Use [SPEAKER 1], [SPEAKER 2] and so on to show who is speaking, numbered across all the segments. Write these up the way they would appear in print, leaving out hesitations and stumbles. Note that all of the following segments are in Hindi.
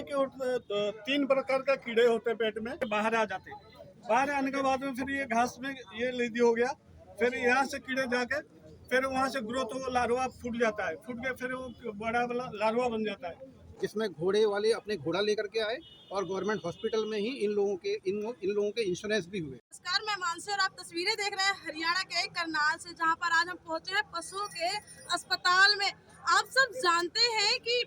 [SPEAKER 1] है कि 3 प्रकार का कीड़े होते हैं पेट में, बाहर आ जाते हैं। बाहर आने के बाद में फिर ये घास में ये लेदी हो गया, फिर यहाँ से कीड़े जाके फिर वहाँ से ग्रोथ हो लार्वा फूट जाता है, फूट के फिर वो बड़ा वाला लार्वा बन जाता है।
[SPEAKER 2] जिसमें घोड़े वाले अपने घोड़ा लेकर के आए और गवर्नमेंट हॉस्पिटल में ही इन लोगों के इंश्योरेंस भी हुए।
[SPEAKER 3] नमस्कार, मैं मानसी और आप तस्वीरें देख रहे हैं हरियाणा के करनाल से, जहां पर आज हम पहुंचे हैं पशुओं के अस्पताल में। आप सब जानते हैं कि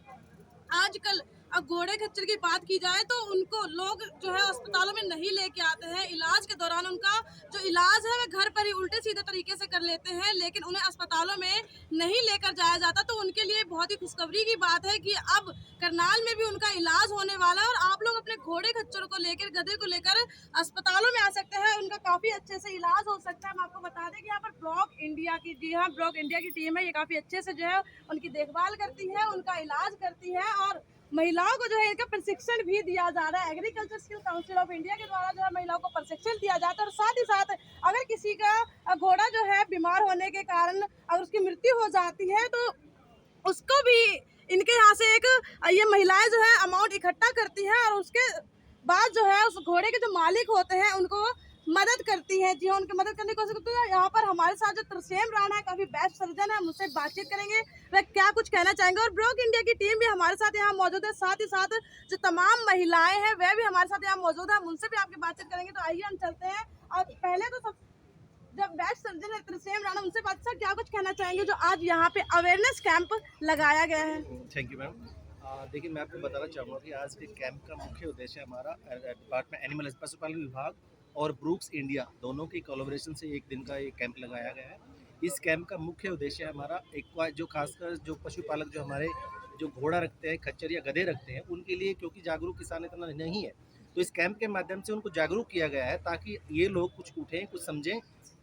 [SPEAKER 3] आजकल घोड़े खच्चर की बात की जाए तो उनको लोग जो है अस्पतालों में नहीं लेके आते हैं। इलाज के दौरान उनका जो इलाज है वह घर पर ही उल्टे सीधे तरीके से कर लेते हैं, लेकिन उन्हें अस्पतालों में नहीं लेकर जाया जाता। तो उनके लिए बहुत ही खुशखबरी की बात है कि अब करनाल में भी उनका इलाज होने वाला है और आप लोग अपने घोड़े खच्चर को लेकर, गधे को लेकर अस्पतालों में आ सकते हैं। उनका काफी अच्छे से इलाज हो सकता है। हम आपको बता दें कि यहाँ पर ब्लॉक इंडिया की, जी हाँ, ब्लॉक इंडिया की टीम है। ये काफी अच्छे से जो है उनकी देखभाल करती है, उनका इलाज करती है और महिलाओं को जो है इनका प्रशिक्षण भी दिया जा रहा है। Agriculture skill council of India के द्वारा जो है महिलाओं को प्रशिक्षण दिया जाता है और साथ ही साथ अगर किसी का घोड़ा जो है बीमार होने के कारण अगर उसकी मृत्यु हो जाती है तो उसको भी इनके यहाँ से एक ये महिलाएं जो है अमाउंट इकट्ठा करती हैं और उसके बाद जो है उस घोड़े के जो मालिक होते हैं उनको मदद करती है। जी हाँ, उनकी मदद करने की कोशिश करती है। यहाँ पर हमारे साथ जो तरसेम राणा है, काफी बेस्ट सर्जन है, हम उससे बातचीत करेंगे वह क्या कुछ कहना चाहेंगे। और ब्लॉक इंडिया की टीम भी हमारे साथ यहाँ मौजूद है, साथ ही साथ जो तमाम महिलाएं हैं वह भी हमारे साथ यहाँ मौजूद है, हम उनसे भी आपकी बातचीत करेंगे। तो आइए हम चलते हैं और पहले तो सब जब बेस्ट सर्जन है तरसेम राणा, उनसे बात, सर क्या कुछ कहना चाहेंगे जो आज यहाँ पे अवेयरनेस कैंप लगाया गया है।
[SPEAKER 4] Thank you ma'am. देखिए, मैं आपको बताना चाहूँगा कि आज के कैंप का मुख्य उद्देश्य हमारा डिपार्टमेंट एनिमल पशुपालन विभाग और ब्रूक्स इंडिया दोनों की कोलैबोरेशन से एक दिन का ये कैंप लगाया गया है। इस कैंप का मुख्य उद्देश्य हमारा जो खासकर जो पशुपालक जो हमारे जो घोड़ा रखते हैं, खच्चर या गधे रखते हैं, उनके लिए, क्योंकि जागरूक किसान इतना नहीं है, तो इस कैंप के माध्यम से उनको जागरूक किया गया है ताकि ये लोग कुछ उठें, कुछ समझें,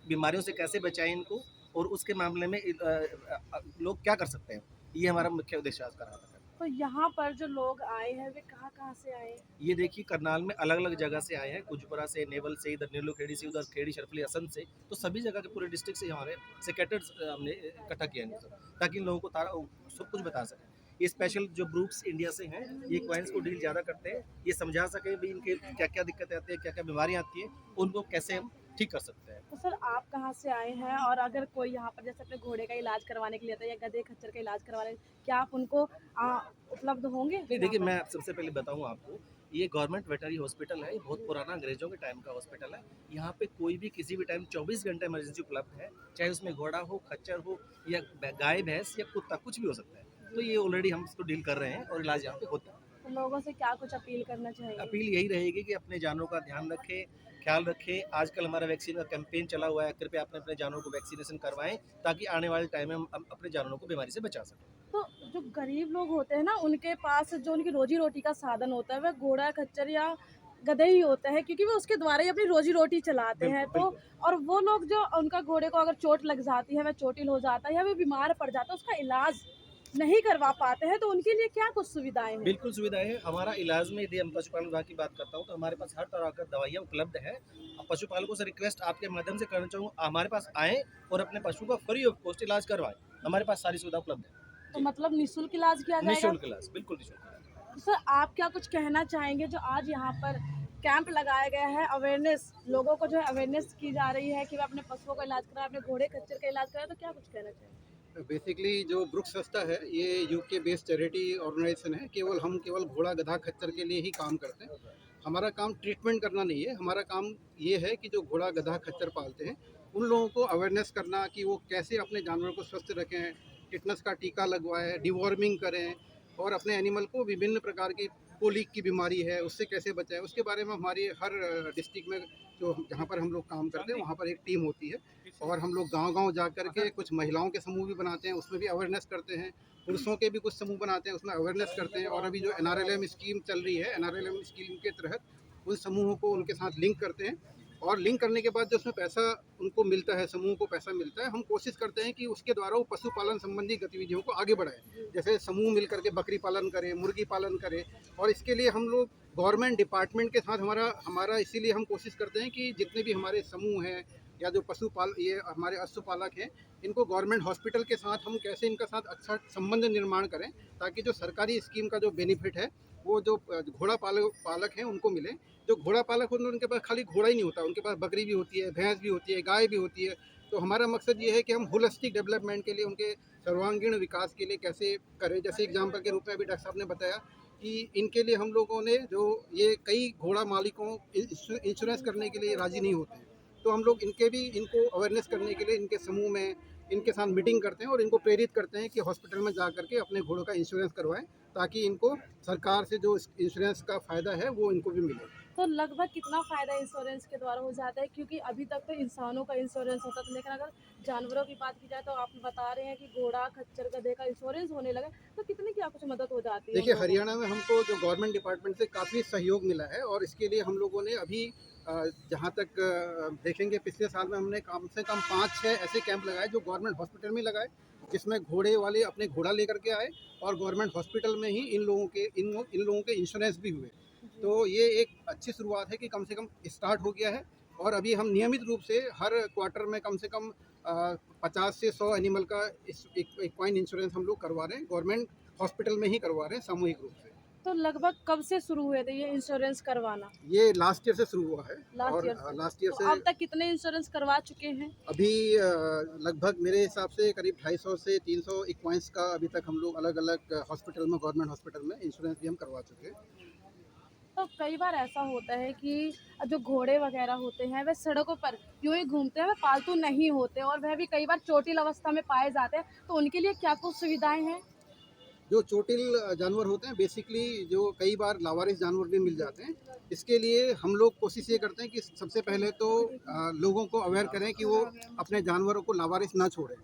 [SPEAKER 4] बीमारियों से कैसे बचाएं इनको और उसके मामले में लोग क्या कर सकते हैं। ये हमारा मुख्य उद्देश्य आज का रहा था।
[SPEAKER 3] तो यहाँ पर जो लोग आए हैं वे कहाँ कहाँ से आए हैं?
[SPEAKER 4] ये देखिए, करनाल में अलग अलग जगह से आए हैं, कुजपुरा से, नेवल से, इधर नीलो खेड़ी से, उधर खेड़ी शरफली असम से, तो सभी जगह के पूरे डिस्ट्रिक्ट से हमारे सेक्रेटर्स हमने इकट्ठा किया है ताकि इन लोगों को सब कुछ बता सकें। ये स्पेशल जो ब्रूक्स इंडिया से हैं, ये क्वाइंस को डील ज़्यादा करते हैं, ये समझा सकें भी इनके क्या क्या दिक्कतें आती हैं, क्या क्या बीमारियाँ आती हैं, उनको कैसे हम ठीक कर सकते हैं।
[SPEAKER 3] तो सर आप कहाँ से आए हैं और अगर कोई यहाँ पर जैसे अपने घोड़े का इलाज करवाने के लिए आता है या गधे खच्चर का इलाज करवाने, क्या आप उनको उपलब्ध होंगे?
[SPEAKER 4] नहीं, देखिए, मैं सबसे पहले बताऊँ आपको, ये गवर्नमेंट वेटनरी हॉस्पिटल है, ये बहुत पुराना अंग्रेजों के टाइम का हॉस्पिटल है। यहाँ पे कोई भी किसी भी टाइम 24 घंटे इमरजेंसी उपलब्ध है, चाहे उसमें घोड़ा हो, खच्चर हो या गाय, भैंस या कुत्ता, कुछ भी हो सकता है। तो ये ऑलरेडी हम इसको डील कर रहे हैं और इलाज यहाँ पे होता है।
[SPEAKER 3] तो लोगों से क्या कुछ अपील करना चाहिए?
[SPEAKER 4] अपील यही रहेगी कि अपने जानवरों का ध्यान रखें, ख्याल रखें। आजकल हमारा वैक्सीन का कैंपेन चला हुआ है, कृपया अपने जानवरों को वैक्सीनेशन करवाएं ताकि आने वाले टाइम में हम अपने जानवरों को बीमारी से बचा सकें।
[SPEAKER 3] तो जो गरीब लोग होते हैं ना, उनके पास जो उनकी रोजी रोटी का साधन होता है वह घोड़ा खच्चर या गधे ही होता है, क्योंकि वो उसके द्वारा ही अपनी रोजी रोटी चलाते हैं। तो और वो लोग जो उनका घोड़े को अगर चोट लग जाती है, वह चोटिल हो जाता है या वह बीमार पड़ जाता है, उसका इलाज नहीं करवा पाते हैं, तो उनके लिए क्या कुछ सुविधाएं हैं?
[SPEAKER 4] बिल्कुल सुविधाएं हैं हमारा इलाज में। यदि हम पशुपालन विभाग की बात करता हूँ तो हमारे पास हर तरह का दवाइयाँ उपलब्ध है। पशुपालकों से रिक्वेस्ट आपके माध्यम से करना चाहूँगा, हमारे पास आएँ और अपने पशु का फ्री ऑफ कॉस्ट इलाज करवाएं। हमारे पास सारी सुविधा उपलब्ध है।
[SPEAKER 3] तो मतलब निःशुल्क इलाज किया जाएगा?
[SPEAKER 4] निःशुल्क इलाज, बिल्कुल निःशुल्क।
[SPEAKER 3] तो सर आप क्या कुछ कहना चाहेंगे जो आज यहाँ पर कैंप लगाया गया है, अवेयरनेस, लोगों को जो है अवेयरनेस की जा रही है कि वे अपने पशुओं का इलाज कराएं, अपने घोड़े खच्चर का इलाज कराएं, तो क्या कुछ कहना चाहेंगे?
[SPEAKER 2] बेसिकली जो ब्रुक्स संस्था है ये यूके बेस्ड चैरिटी ऑर्गेनाइजेशन है। हम केवल घोड़ा गधा खच्चर के लिए ही काम करते हैं। हमारा काम ट्रीटमेंट करना नहीं है, हमारा काम ये है कि जो घोड़ा गधा खच्चर पालते हैं उन लोगों को अवेयरनेस करना कि वो कैसे अपने जानवरों को स्वस्थ रखें, टिटनस का टीका लगवाएं, डिवॉर्मिंग करें और अपने एनिमल को विभिन्न प्रकार की कोलिक की बीमारी है उससे कैसे बचाएं, उसके बारे में हमारी हर डिस्ट्रिक्ट में जो जहाँ पर हम लोग काम करते हैं वहाँ पर एक टीम होती है और हम लोग गांव-गांव जा कर के कुछ महिलाओं के समूह भी बनाते हैं, उसमें भी अवेयरनेस करते हैं, पुरुषों के भी कुछ समूह बनाते हैं, उसमें अवेयरनेस करते हैं। और अभी जो NRLM स्कीम चल रही है, NRLM स्कीम के तहत उन समूहों को उनके साथ लिंक करते हैं और लिंक करने के बाद जो उसमें पैसा उनको मिलता है, समूह को पैसा मिलता है, हम कोशिश करते हैं कि उसके द्वारा वो पशुपालन संबंधी गतिविधियों को आगे बढ़ाएं। जैसे समूह मिल करके बकरी पालन करें, मुर्गी पालन करें और इसके लिए हम लोग गवर्नमेंट डिपार्टमेंट के साथ हमारा इसीलिए हम कोशिश करते हैं कि जितने भी हमारे समूह हैं या जो ये हमारे पशुपालक हैं, इनको गवर्नमेंट हॉस्पिटल के साथ हम कैसे इनका साथ अच्छा संबंध निर्माण करें ताकि जो सरकारी स्कीम का जो बेनिफिट है वो जो घोड़ा पालक हैं उनको मिले। जो घोड़ा पालक होते हैं उनके पास खाली घोड़ा ही नहीं होता, उनके पास बकरी भी होती है, भैंस भी होती है, गाय भी होती है। तो हमारा मकसद ये है कि हम होलिस्टिक डेवलपमेंट के लिए, उनके सर्वांगीण विकास के लिए कैसे करें। जैसे एग्जाम्पल के रूप में अभी डॉक्टर साहब ने बताया कि इनके लिए हम लोगों ने जो ये कई घोड़ा मालिकों इंश्योरेंस करने के लिए राज़ी नहीं होते हैं, तो हम लोग इनको अवेयरनेस करने के लिए इनके समूह में इनके साथ मीटिंग करते हैं और इनको प्रेरित करते हैं कि हॉस्पिटल में जा करके अपने घोड़ों का इंश्योरेंस करवाएं, ताकि इनको सरकार से जो इंश्योरेंस का फ़ायदा है वो इनको भी मिले।
[SPEAKER 3] तो लगभग कितना फ़ायदा इंश्योरेंस के द्वारा हो जाता है? क्योंकि अभी तक तो इंसानों का इंश्योरेंस होता था, लेकिन अगर जानवरों की बात की जाए तो आप बता रहे हैं कि घोड़ा, खच्चर, गधे का इंश्योरेंस होने लगा, तो कितनी क्या कुछ मदद हो जाती है?
[SPEAKER 2] देखिए, हरियाणा में हमको जो गवर्नमेंट डिपार्टमेंट से काफ़ी सहयोग मिला है और इसके लिए हम लोगों ने अभी जहाँ तक देखेंगे पिछले साल में हमने कम से कम 5-6 ऐसे कैंप लगाए जो गवर्नमेंट हॉस्पिटल में लगाए, जिसमें घोड़े वाले अपने घोड़ा लेकर के आए और गवर्नमेंट हॉस्पिटल में ही इन लोगों के इंश्योरेंस भी हुए। तो ये एक अच्छी शुरुआत है कि कम से कम स्टार्ट हो गया है और अभी हम नियमित रूप से हर क्वार्टर में कम से कम 50 से 100 एनिमल का इक्वाइन इंश्योरेंस हम लोग करवा रहे हैं, गवर्नमेंट हॉस्पिटल में ही करवा रहे हैं सामूहिक रूप से।
[SPEAKER 3] तो लगभग कब से शुरू हुए थे ये इंश्योरेंस करवाना?
[SPEAKER 2] ये लास्ट ईयर से शुरू हुआ है।
[SPEAKER 3] लास्ट ईयर
[SPEAKER 2] और लास्ट ईयर
[SPEAKER 3] तो
[SPEAKER 2] से
[SPEAKER 3] अब तक कितने इंश्योरेंस करवा चुके हैं?
[SPEAKER 2] अभी लगभग मेरे हिसाब से करीब 250 से 300 इक्वाइंस का अभी तक हम लोग अलग अलग हॉस्पिटल में, गवर्नमेंट हॉस्पिटल में इंश्योरेंस भी हम करवा चुके हैं।
[SPEAKER 3] तो कई बार ऐसा होता है कि जो घोड़े वगैरह होते हैं वह सड़कों पर यूं ही घूमते हैं, वह पालतू नहीं होते और वह भी कई बार चोटिल अवस्था में पाए जाते हैं, तो उनके लिए क्या कुछ सुविधाएं हैं?
[SPEAKER 2] जो चोटिल जानवर होते हैं बेसिकली, जो कई बार लावारिस जानवर भी मिल जाते हैं, इसके लिए हम लोग कोशिश ये करते हैं कि सबसे पहले तो लोगों को अवेयर करें कि वो अपने जानवरों को लावारिस ना छोड़ें।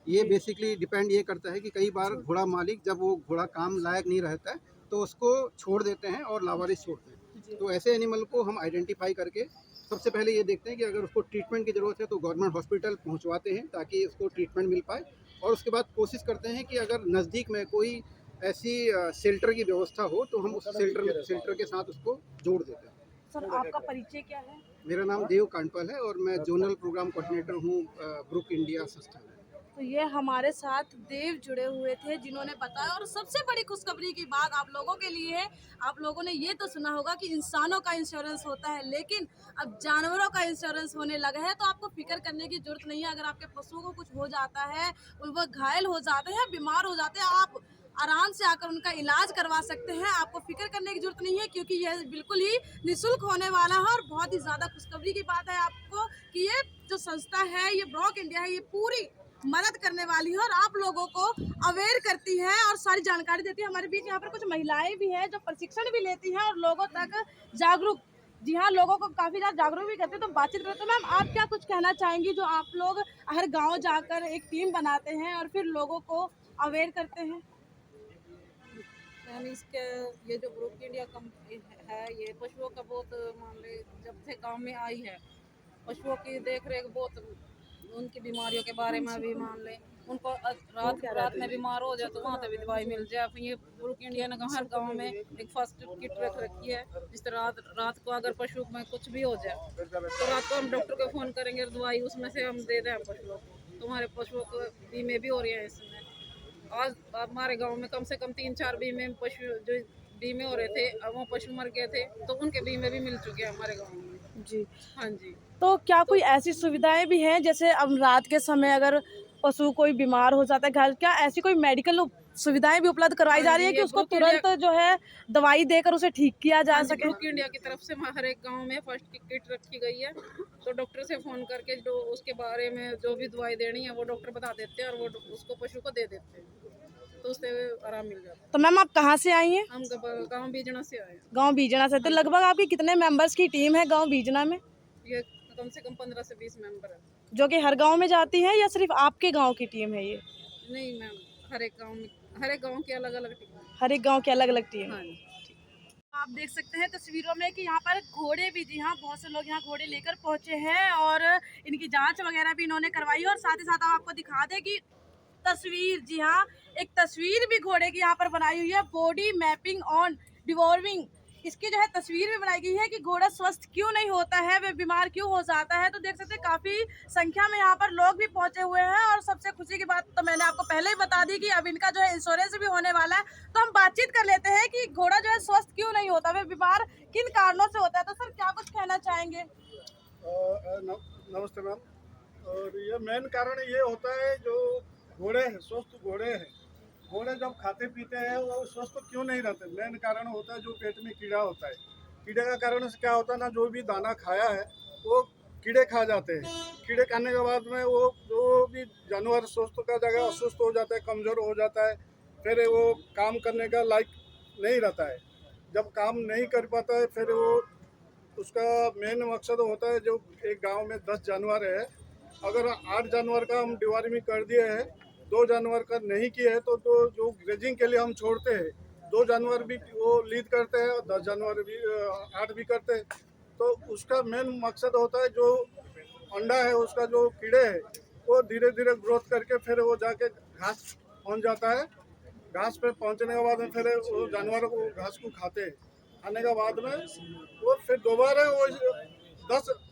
[SPEAKER 2] ये बेसिकली डिपेंड ये करता है कि कई बार घोड़ा मालिक जब वो घोड़ा काम लायक नहीं रहता है तो उसको छोड़ देते हैं और लावारिस छोड़ते हैं। तो ऐसे एनिमल को हम आइडेंटिफाई करके सबसे पहले ये देखते हैं कि अगर उसको ट्रीटमेंट की ज़रूरत है तो गवर्नमेंट हॉस्पिटल पहुंचवाते हैं ताकि उसको ट्रीटमेंट मिल पाए, और उसके बाद कोशिश करते हैं कि अगर नज़दीक में कोई ऐसी शेल्टर की व्यवस्था हो तो हम उस शेल्टर के साथ उसको जोड़ देते हैं।
[SPEAKER 3] सर, आपका परिचय क्या है?
[SPEAKER 2] मेरा नाम देव कांडपाल है और मैं जोनल प्रोग्राम कोऑर्डिनेटर हूँ ब्रुक इंडिया संस्था में।
[SPEAKER 3] तो ये हमारे साथ देव जुड़े हुए थे जिन्होंने बताया, और सबसे बड़ी खुशखबरी की बात आप लोगों के लिए है, आप लोगों ने ये तो सुना होगा कि इंसानों का इंश्योरेंस होता है, लेकिन अब जानवरों का इंश्योरेंस होने लगा है। तो आपको फिक्र करने की जरूरत नहीं है। अगर आपके पशुओं को कुछ हो जाता है, वो घायल हो जाते हैं, बीमार हो जाते हैं, आप आराम से आकर उनका इलाज करवा सकते हैं। आपको फिक्र करने की जरूरत नहीं है, क्योंकि यह बिल्कुल ही निःशुल्क होने वाला है। और बहुत ही ज़्यादा खुशखबरी की बात है आपको कि ये जो संस्था है, ये ब्रुक इंडिया है, ये पूरी मदद करने वाली है और आप लोगों को अवेयर करती है और सारी जानकारी देती है। हमारे बीच यहाँ पर कुछ महिलाएं भी हैं जो प्रशिक्षण भी लेती हैं और लोगों तक जागरूक, जी हाँ, लोगों को काफ़ी ज़्यादा जागरूक भी करते हैं। तो बातचीत करते हैं। मैम, आप क्या कुछ कहना चाहेंगी, जो आप लोग हर गाँव जाकर एक टीम बनाते हैं और फिर लोगों को अवेयर करते हैं?
[SPEAKER 5] यानी इसके ये जो ब्रुक इंडिया कंपनी है, ये पशुओं का बहुत, मान ले जब से गांव में आई है, पशुओं की देख रेख बहुत, उनकी बीमारियों के बारे में भी मान ले, उनको रात में बीमार हो जाए तो वहाँ तक भी दवाई मिल जाए। फिर ये ब्रुक इंडिया ने हर गांव में एक फर्स्ट किट रख रखी है, जिस तरह रात को अगर पशु में कुछ भी हो जाए तो रात को हम डॉक्टर को फ़ोन करेंगे, दवाई उसमें से हम दे दें पशुओं को। तो हमारे पशुओं को बीमे भी हो रही है इसमें। आज हमारे गांव में कम से कम 3-4 बीमे पशु जो बीमे हो रहे थे, अब वो पशु मर गए थे तो उनके बीमे भी मिल चुके हैं हमारे गांव में।
[SPEAKER 3] जी
[SPEAKER 5] हाँ जी।
[SPEAKER 3] तो क्या कोई ऐसी सुविधाएं भी हैं, जैसे अब रात के समय अगर पशु कोई बीमार हो जाता है घर, क्या ऐसी कोई मेडिकल सुविधाएं भी उपलब्ध करवाई जा रही है कि उसको तुरंत जो है दवाई देकर उसे ठीक किया जा सके?
[SPEAKER 5] ब्रुक इंडिया की तरफ से हर एक गांव में फर्स्ट किट रखी गई है, तो डॉक्टर से फ़ोन करके जो उसके बारे में जो भी दवाई देनी है वो डॉक्टर बता देते हैं और वो उसको पशु को दे देते हैं, तो उससे आराम मिल जाता है।
[SPEAKER 3] तो मैम, आप कहाँ से आई हैं?
[SPEAKER 5] हम गाँव बीजना से आए हैं।
[SPEAKER 3] गाँव बीजना से। तो लगभग आपकी कितने मेंबर्स की टीम है गाँव बीजना में?
[SPEAKER 5] ये कम से कम 15 से 20 मेंबर है।
[SPEAKER 3] जो कि हर गांव में जाती है या सिर्फ आपके गांव की टीम है ये?
[SPEAKER 5] नहीं मैम, हर एक गांव की अलग अलग टीम है।
[SPEAKER 3] हर एक गांव की अलग अलग टीम।
[SPEAKER 5] हाँ।
[SPEAKER 3] आप देख सकते हैं तस्वीरों में कि यहाँ पर घोड़े भी, जी हाँ, बहुत से लोग यहाँ घोड़े लेकर पहुँचे हैं और इनकी जांच वगैरह भी इन्होंने करवाई। और साथ ही साथ हम आपको दिखा दें कि तस्वीर, जी हाँ, एक तस्वीर भी घोड़े की यहाँ पर बनाई हुई है, बॉडी मैपिंग ऑन डिवॉर्मिंग इसकी जो है तस्वीर भी बनाई गई है कि घोड़ा स्वस्थ क्यों नहीं होता है, वह बीमार क्यों हो जाता है। तो देख सकते हैं काफी संख्या में यहाँ पर लोग भी पहुंचे हुए हैं। और सबसे खुशी की बात तो मैंने आपको पहले ही बता दी कि अब इनका जो है इंश्योरेंस भी होने वाला है। तो हम बातचीत कर लेते हैं कि घोड़ा जो है स्वस्थ क्यों नहीं होता, वह बीमार किन कारणों से होता है। तो सर क्या कुछ कहना चाहेंगे?
[SPEAKER 1] नमस्ते मैम। और ये मेन कारण ये होता है जो घोड़े हैं, स्वस्थ घोड़े हैं, घोड़े जब खाते पीते हैं वो स्वस्थ क्यों नहीं रहते। मेन कारण होता है जो पेट में कीड़ा होता है। कीड़े का कारण से क्या होता है ना, जो भी दाना खाया है वो कीड़े खा जाते हैं। कीड़े खाने के बाद में वो जो भी जानवर स्वस्थ का जगह अस्वस्थ हो जाता है, कमज़ोर हो जाता है, फिर वो काम करने का लायक नहीं रहता है। जब काम नहीं कर पाता है फिर वो उसका मेन मकसद होता है जो एक गांव में 10 जानवर है, अगर 8 जानवर का हम डिवार्मिंग कर दिए हैं, 2 जानवर का नहीं किए हैं तो जो ग्रेजिंग के लिए हम छोड़ते हैं 2 जानवर भी वो लीड करते हैं और 10 जानवर भी 8 भी करते हैं। तो उसका मेन मकसद होता है जो अंडा है उसका जो कीड़े है वो धीरे धीरे ग्रोथ करके फिर वो जाके घास पहुंच जाता है। घास पे पहुंचने के बाद में फिर वो जानवर को घास को खाते हैं। खाने के बाद में वो फिर दोबारा वो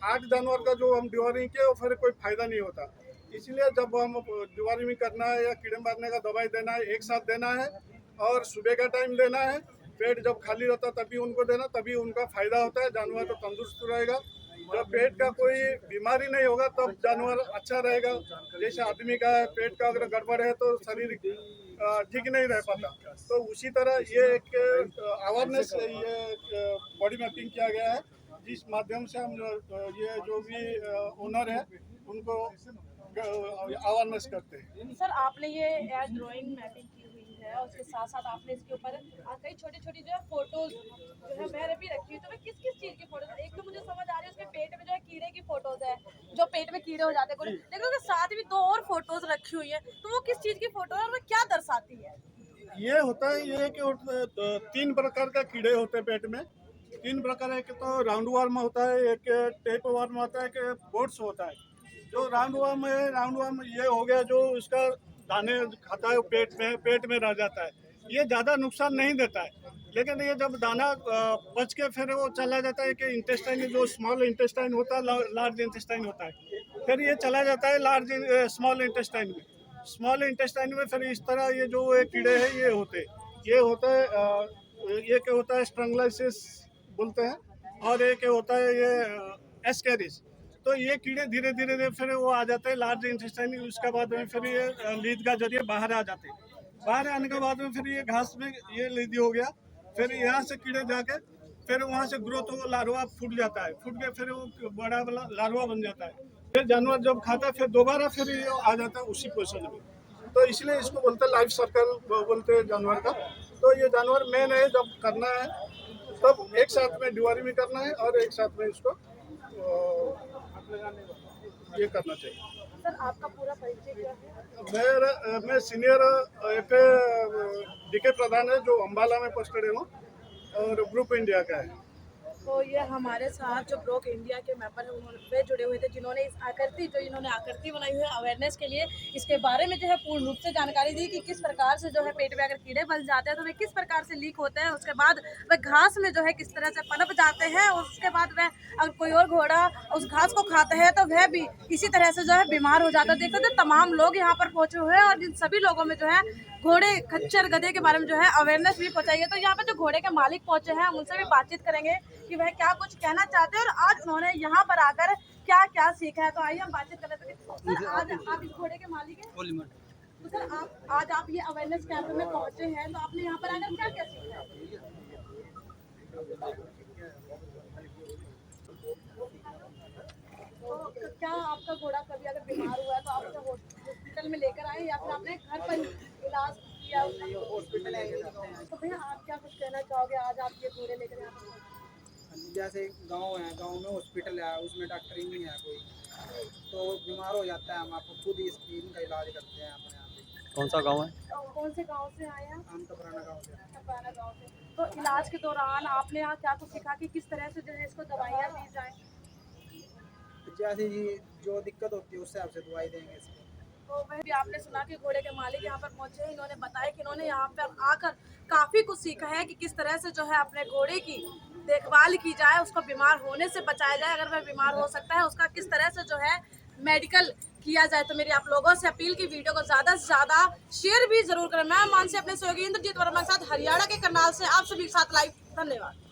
[SPEAKER 1] 8 जानवर का जो हम डिवार्मिंग किए वो फिर कोई फायदा नहीं होता। इसलिए जब हम डिवार्मिंग करना है या कीड़े मारने का दवाई देना है एक साथ देना है और सुबह का टाइम देना है। पेट जब खाली रहता है तभी उनको देना, तभी उनका फायदा होता है, जानवर तो तंदुरुस्त रहेगा। जब पेट का कोई बीमारी नहीं होगा तब जानवर अच्छा रहेगा। जैसे आदमी का है, पेट का अगर गड़बड़ है तो शरीर ठीक नहीं रह पाता। तो उसी तरह ये एक अवेयरनेस ये बॉडी मैपिंग किया गया है जिस माध्यम से हम ये जो भी ओनर है उनको अवेयरनेस करते हैं।
[SPEAKER 3] सर आपने ये ड्राइंग मैपिंग की हुई है और उसके साथ साथ आपने इसके ऊपर कई छोटी छोटी जो है फोटोज जो है मैंने भी रखी हुई। तो मैं किस किस चीज़ की फोटोज, एक तो मुझे समझ आ रही है उसके पेट में जो है कीड़े की फोटोज है, जो पेट में कीड़े हो जाते हैं, लेकिन उसके साथ भी 2 और फोटोज रखी हुई है। तो वो किस चीज़ की फोटो है और वो क्या दर्शाती है?
[SPEAKER 1] ये होता है ये कि 3 प्रकार का कीड़े होते हैं पेट में। 3 प्रकार है कि तो राउंड वर्म होता है, एक टेप वर्म होता है, एक बोट्स होता है। जो राउंड वर्म है, राउंड वर्म ये हो गया जो उसका दाने खाता है पेट में रह जाता है। ये ज़्यादा नुकसान नहीं देता है, लेकिन ये जब दाना पच के फिर वो चला जाता है कि इंटेस्टाइन जो स्मॉल इंटेस्टाइन होता है लार्ज इंटेस्टाइन होता है, फिर ये चला जाता है स्मॉल इंटेस्टाइन में। स्मॉल इंटेस्टाइन में फिर इस तरह ये जो कीड़े हैं ये होता है ये क्या होता है स्ट्रंगलाइसिस बोलते हैं, और एक होता है ये एस्केरिस। तो ये कीड़े धीरे धीरे फिर वो आ जाते हैं लार्ज इंटेस्टाइन। उसके बाद में फिर ये लीद का जरिए बाहर आ जाते हैं। बाहर आने के बाद में फिर ये घास में ये लीदी हो गया, फिर यहाँ से कीड़े जाके फिर वहाँ से ग्रोथ हो लार्वा फूट जाता है, फूट के फिर वो बड़ा वाला लार्वा बन जाता है। फिर जानवर जब खाता है फिर दोबारा फिर ये आ जाता है उसी पोजिशन में। तो इसलिए इसको बोलते हैं लाइफ सर्कल बोलते हैं जानवर का। तो ये जानवर मेन है, जब करना है तब एक साथ में डिवार्मिंग करना है और एक साथ में इसको ये करना चाहिए।
[SPEAKER 3] सर आपका पूरा परिचय क्या है?
[SPEAKER 1] मैं सीनियर FA DK प्रधान है जो अम्बाला में पोस्टेड हूँ और ग्रुप इंडिया का है।
[SPEAKER 3] तो ये हमारे साथ जो ब्रोक इंडिया के मेंबर हैं उन्होंने जुड़े हुए थे, जिन्होंने इस इन्होंने आकृति बनाई हुई है अवेयरनेस के लिए, इसके बारे में जो है पूर्ण रूप से जानकारी दी कि किस प्रकार से जो है पेट में अगर कीड़े बन जाते हैं तो वे किस प्रकार से लीक होते हैं, उसके बाद वह घास में जो है किस तरह से पनप जाते हैं, और उसके बाद वह अगर कोई और घोड़ा उस घास को खाता है तो वह भी इसी तरह से जो है बीमार हो जाता है। देखते थे तमाम लोग यहाँ पर पहुंचे हुए हैं और इन सभी लोगों में जो है घोड़े खच्चर गधे के बारे में जो है अवेयरनेस भी पहुंचाई है। तो यहाँ पर जो घोड़े के मालिक पहुंचे हैं हम उनसे भी बातचीत करेंगे कि वह क्या कुछ कहना चाहते हैं और आज उन्होंने यहाँ पर आकर क्या क्या सीखा है। तो आइए हम बातचीत कर लेते हैं। सर आज आप इस घोड़े के मालिक हैं, तो सर आज आप ये अवेयरनेस कैंप में पहुंचे हैं, तो आपने यहाँ पर आकर क्या क्या सीखा है? तो क्या आपका घोड़ा कभी अगर बीमार हुआ है तो आप उसे हॉस्पिटल में लेकर आए या फिर आपने घर पर इलाज किया? तो भैया आप क्या कुछ कहना चाहोगे, आज आप ये घोड़े लेकर यहाँ पर?
[SPEAKER 6] जैसे गांव है, गांव में हॉस्पिटल है, उसमें डॉक्टर ही नहीं है कोई, तो बीमार हो जाता है, हम आपको खुद ही स्कीम का इलाज करते हैं अपने यहाँ पे।
[SPEAKER 7] कौन सा गांव है?
[SPEAKER 3] कौन से गांव से आए हैं?
[SPEAKER 6] हम तो पुराना गाँव से।
[SPEAKER 3] पुराना गांव से। तो इलाज के दौरान आपने यहाँ क्या कुछ सीखा कि किस तरह से जो है इसको दवाइयाँ दी जाए?
[SPEAKER 6] जैसे ही जो दिक्कत होती है उससे आपसे दवाई देंगे इसको।
[SPEAKER 3] तो वह भी आपने सुना कि घोड़े के मालिक यहाँ पर पहुंचे हैं। इन्होंने बताया कि इन्होंने यहाँ पर आकर काफी कुछ सीखा है कि किस तरह से जो है अपने घोड़े की देखभाल की जाए, उसको बीमार होने से बचाया जाए, अगर वह बीमार हो सकता है उसका किस तरह से जो है मेडिकल किया जाए। तो मेरी आप लोगों से अपील की वीडियो को ज्यादा से ज्यादा शेयर भी जरूर करें। मैं मानसी अपने सहयोगी इंद्रजीत वर्मा के साथ हरियाणा के करनाल से आप सभी के साथ लाइव। धन्यवाद।